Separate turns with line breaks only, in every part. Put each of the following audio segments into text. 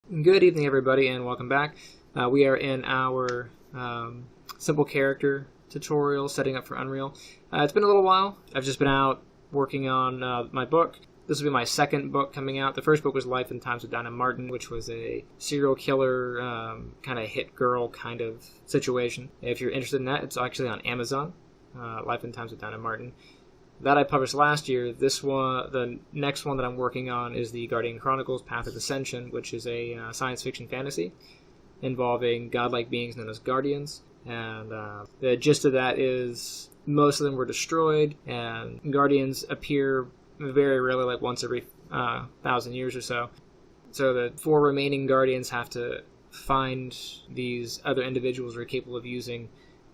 Good evening, everybody, and welcome back. We are in our simple character tutorial setting up for Unreal. It's been a little while. I've just been out working on my book. This will be my second book coming out. The first book was Life and Times of Dinah Martin, which was a serial killer, kind of hit girl kind of situation. If you're interested in that, it's actually on Amazon, Life and Times of Dinah Martin. That I published last year. This one, the next one that I'm working on is the Guardian Chronicles: Path of Ascension, which is a science fiction fantasy involving godlike beings known as guardians. And the gist of that is most of them were destroyed, and guardians appear very rarely, like once every 1,000 years or so. So the 4 remaining guardians have to find these other individuals who are capable of using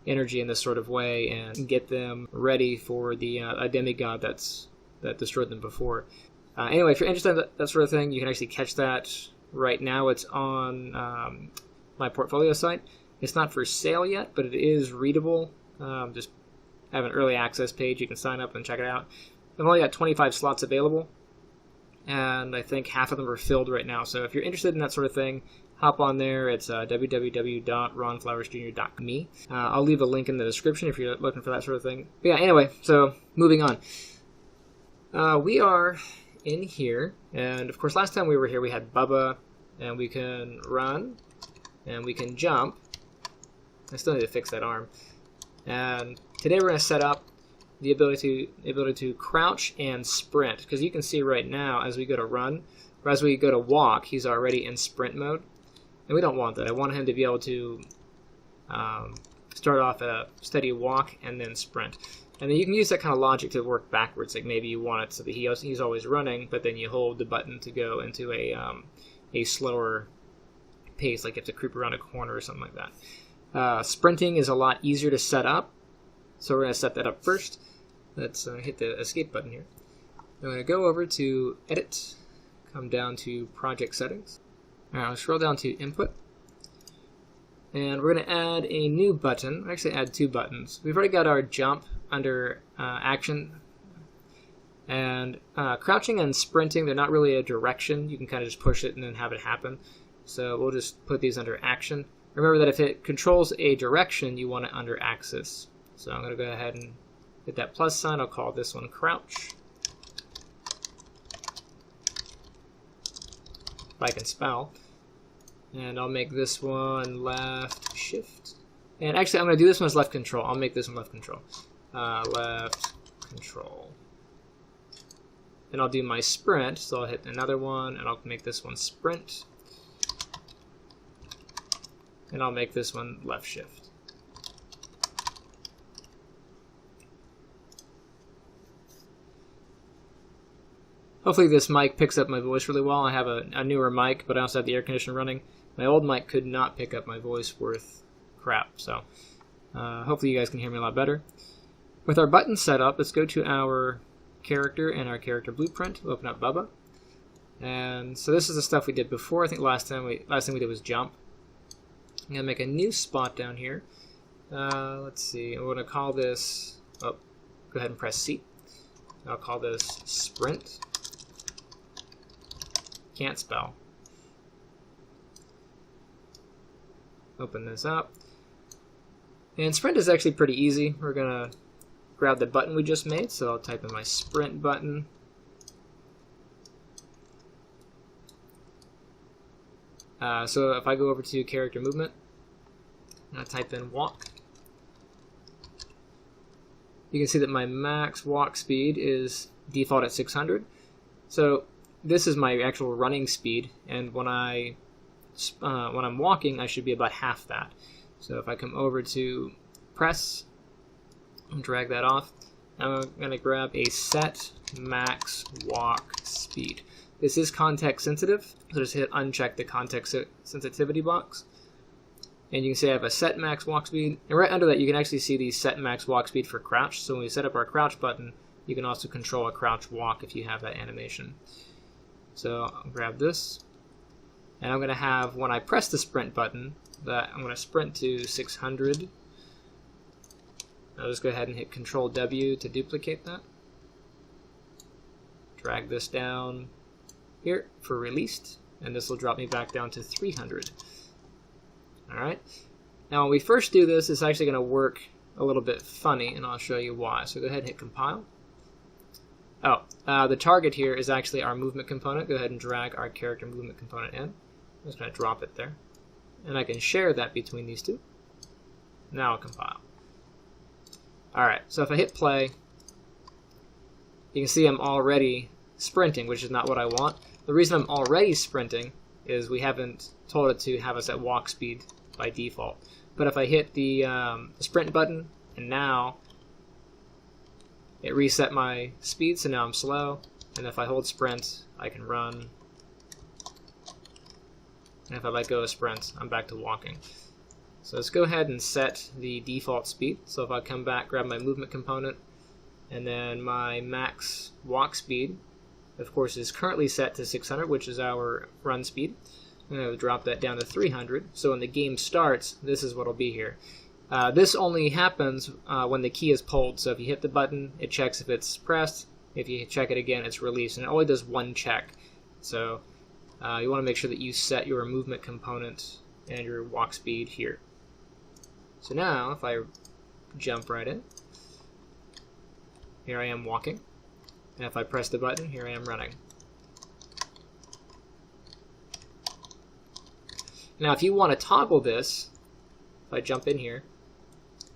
energy in this sort of way and get them ready for the a demigod that destroyed them before. Anyway, if you're interested in that sort of thing, you can actually catch that right now. It's on my portfolio site. It's not for sale yet, but it is readable. Just have an early access page. You can sign up and check it out. I've only got 25 slots available, and I think half of them are filled right now. So if you're interested in that sort of thing, hop on there. It's www.ronflowersjr.me. I'll leave a link in the description if you're looking for that sort of thing. But yeah, anyway, so moving on. We are in here, and of course last time we were here we had Bubba, and we can run, and we can jump. I still need to fix that arm. And today we're going to set up the ability to crouch and sprint, because you can see right now as we go to run, or as we go to walk, he's already in sprint mode. And we don't want that. I want him to be able to start off at a steady walk and then sprint. And then you can use that kind of logic to work backwards. Like maybe you want it so that he's always running, but then you hold the button to go into a slower pace, like you have to creep around a corner or something like that. Sprinting is a lot easier to set up, so we're going to set that up first. Let's hit the escape button here. I'm going to go over to Edit, come down to Project Settings. Alright, I'll scroll down to Input, and we're going to add a new button. Actually, add 2 buttons. We've already got our jump under Action, and crouching and sprinting, they're not really a direction. You can kind of just push it and then have it happen. So we'll just put these under Action. Remember that if it controls a direction, you want it under Axis. So I'm going to go ahead and hit that plus sign. I'll call this one Crouch. If I can spell. And I'll make this one Left Shift. And actually, I'm going to do this one as Left Control. I'll make this one Left Control. Left Control. And I'll do my sprint. So I'll hit another one, and I'll make this one Sprint. And I'll make this one Left Shift. Hopefully this mic picks up my voice really well. I have a newer mic, but I also have the air conditioner running. My old mic could not pick up my voice worth crap, so hopefully you guys can hear me a lot better. With our buttons set up, let's go to our character and our character blueprint. We'll open up Bubba. And so this is the stuff we did before. I think last thing we did was jump. I'm going to make a new spot down here. Let's see, we're going to call this, go ahead and press C. I'll call this Sprint. Can't spell. Open this up. And sprint is actually pretty easy. We're going to grab the button we just made, so I'll type in my sprint button. So if I go over to character movement, and I type in walk, you can see that my max walk speed is default at 600. So this is my actual running speed, and when I'm walking, I should be about half that. So if I come over to press and drag that off, I'm going to grab a set max walk speed. This is context sensitive, so just hit uncheck the context sensitivity box. And you can see I have a set max walk speed, and right under that you can actually see the set max walk speed for crouch. So when we set up our crouch button, you can also control a crouch walk if you have that animation. So I'll grab this, and I'm going to have, when I press the sprint button, that I'm going to sprint to 600. I'll just go ahead and hit Control W to duplicate that. Drag this down here for released, and this will drop me back down to 300. Alright, now when we first do this, it's actually going to work a little bit funny, and I'll show you why. So go ahead and hit compile. Oh, the target here is actually our movement component. Go ahead and drag our character movement component in. I'm just going to drop it there. And I can share that between these two. Now I'll compile. Alright, so if I hit play, you can see I'm already sprinting, which is not what I want. The reason I'm already sprinting is we haven't told it to have us at walk speed by default. But if I hit the sprint button, and now it reset my speed, so now I'm slow. And if I hold sprint, I can run. And if I let go of sprint, I'm back to walking. So let's go ahead and set the default speed. So if I come back, grab my movement component, and then my max walk speed, of course, is currently set to 600, which is our run speed. I'm going to drop that down to 300. So when the game starts, this is what will be here. This only happens when the key is pulled. So if you hit the button, it checks if it's pressed. If you check it again, it's released. And it only does one check. So you want to make sure that you set your movement component and your walk speed here. So now, if I jump right in, here I am walking. And if I press the button, here I am running. Now, if you want to toggle this, if I jump in here,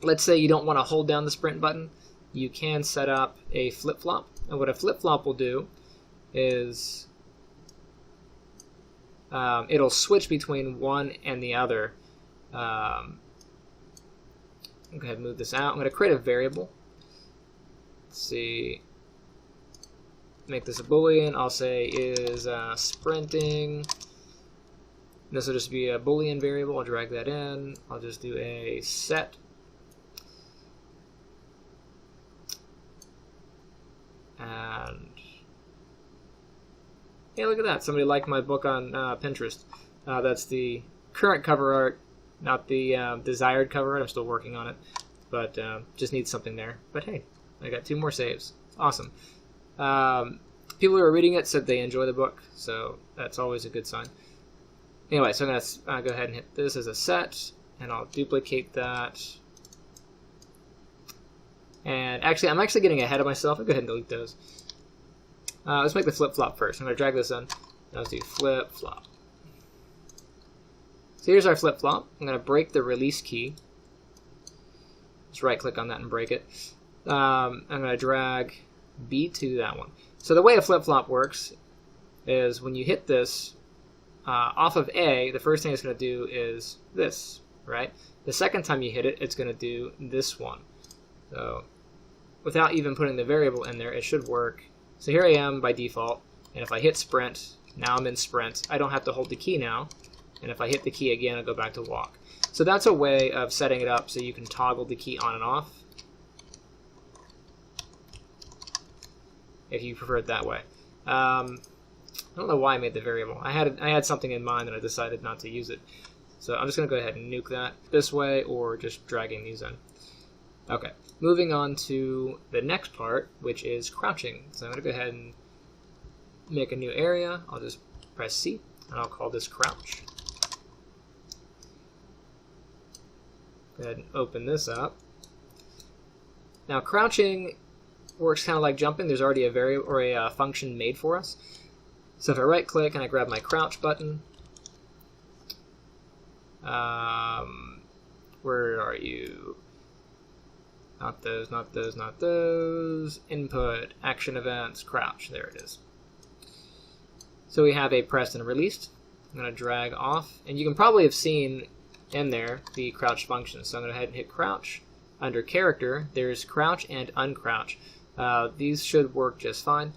let's say you don't want to hold down the sprint button, you can set up a flip-flop. And what a flip-flop will do is it'll switch between one and the other. I'm going to move this out. I'm going to create a variable. Let's see. Make this a Boolean. I'll say is sprinting. This will just be a Boolean variable. I'll drag that in. I'll just do a set. And hey, look at that. Somebody liked my book on Pinterest. That's the current cover art, not the desired cover art. I'm still working on it, but just need something there. But hey, I got 2 more saves. Awesome. People who are reading it said they enjoy the book, so that's always a good sign. Anyway, so I'm going to go ahead and hit this as a set, and I'll duplicate that. And actually, I'm actually getting ahead of myself. I'll go ahead and delete those. Let's make the flip-flop first. I'm going to drag this in. Let's do flip-flop. So here's our flip-flop. I'm going to break the release key. Just right-click on that and break it. I'm going to drag B to that one. So the way a flip-flop works is when you hit this, off of A, the first thing it's going to do is this, right? The second time you hit it, it's going to do this one. So without even putting the variable in there, it should work. So here I am by default, and if I hit sprint, now I'm in sprint. I don't have to hold the key now, and if I hit the key again, I'll go back to walk. So that's a way of setting it up so you can toggle the key on and off, if you prefer it that way. I don't know why I made the variable. I had something in mind and I decided not to use it. So I'm just going to go ahead and nuke that this way, or just dragging these in. Okay, moving on to the next part, which is crouching. So I'm going to go ahead and make a new area. I'll just press C, and I'll call this crouch. Go ahead and open this up. Now crouching works kind of like jumping. There's already a variable or a function made for us. So if I right click and I grab my crouch button, where are you? Not those, not those, not those. Input, action events, crouch. There it is. So we have a pressed and released. I'm going to drag off, and you can probably have seen in there the crouch function. So I'm going to go ahead and hit crouch. Under character, there's crouch and uncrouch. These should work just fine.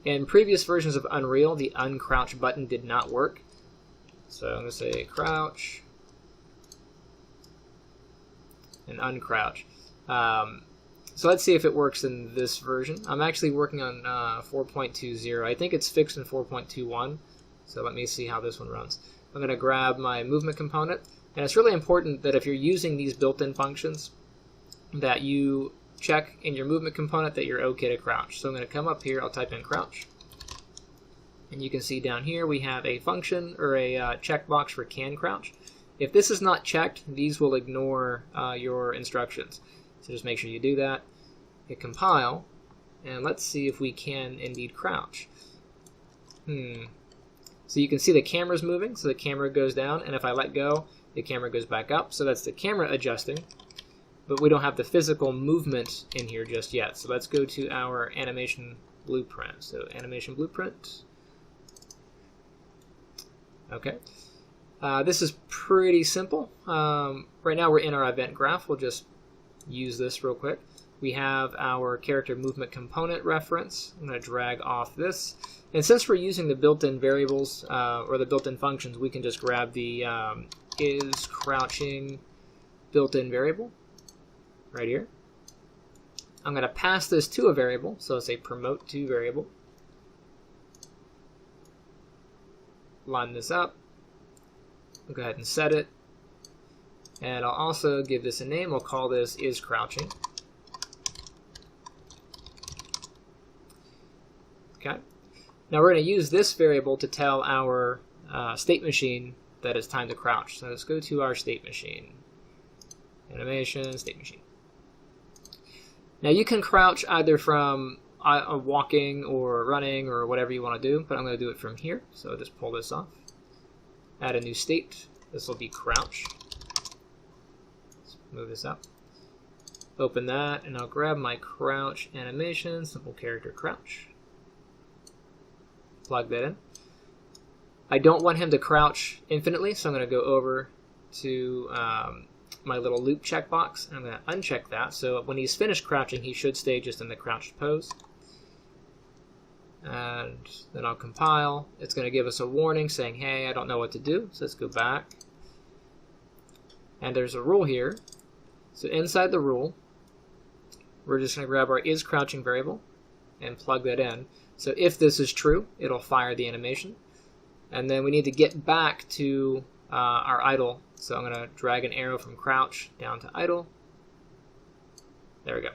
In previous versions of Unreal, the uncrouch button did not work. So I'm going to say crouch and uncrouch. So let's see if it works in this version. I'm actually working on 4.20. I think it's fixed in 4.21. So let me see how this one runs. I'm going to grab my movement component. And it's really important that if you're using these built-in functions, that you check in your movement component that you're okay to crouch. So I'm going to come up here, I'll type in crouch. And you can see down here we have a function or a checkbox for can crouch. If this is not checked, these will ignore your instructions. So just make sure you do that. Hit compile, and let's see if we can indeed crouch. So you can see the camera's moving, so the camera goes down, and if I let go, the camera goes back up. So that's the camera adjusting, but we don't have the physical movement in here just yet. So let's go to our animation blueprint. So animation blueprint. Okay. This is pretty simple. Right now we're in our event graph. We'll just use this real quick. We have our character movement component reference. I'm going to drag off this. And since we're using the built-in variables or the built-in functions, we can just grab the is crouching built-in variable right here. I'm going to pass this to a variable, so it's a promote to variable. Line this up. I'll go ahead and set it. And I'll also give this a name. We'll call this is crouching. Okay. Now we're going to use this variable to tell our state machine that it's time to crouch. So let's go to our state machine. Animation, state machine. Now you can crouch either from walking or running or whatever you want to do, but I'm going to do it from here. So just pull this off. Add a new state. This will be crouch. Let's move this up. Open that, and I'll grab my crouch animation, simple character crouch. Plug that in. I don't want him to crouch infinitely, so I'm going to go over to my little loop checkbox, and I'm going to uncheck that. So when he's finished crouching, he should stay just in the crouched pose. And then I'll compile. It's going to give us a warning saying, hey, I don't know what to do. So let's go back. And there's a rule here. So inside the rule, we're just going to grab our is crouching variable and plug that in. So if this is true, it'll fire the animation. And then we need to get back to our idle. So I'm going to drag an arrow from crouch down to idle. There we go.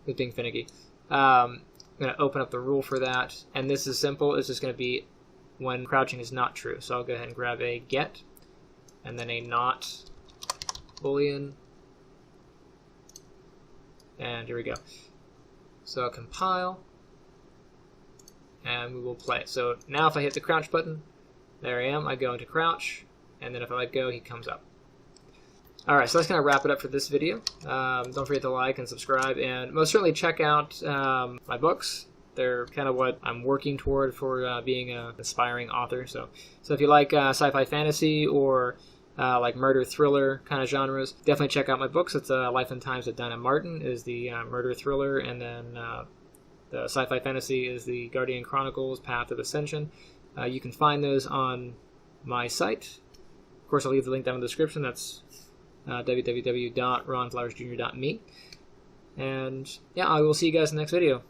It's being finicky. I'm going to open up the rule for that. And this is simple. It's just going to be when crouching is not true. So I'll go ahead and grab a get and then a not boolean. And here we go. So I'll compile. And we will play. So now if I hit the crouch button, there I am. I go into crouch, and then if I let go, he comes up. All right, so that's going to wrap it up for this video. Don't forget to like and subscribe, and most certainly check out my books. They're kind of what I'm working toward for being an aspiring author. So if you like sci-fi fantasy or like murder thriller kind of genres, definitely check out my books. It's Life and Times of Dinah Martin is the murder thriller, and then the sci-fi fantasy is the Guardian Chronicles, Path of Ascension. You can find those on my site. Of course, I'll leave the link down in the description. That's www.ronflowersjr.me. And yeah, I will see you guys in the next video.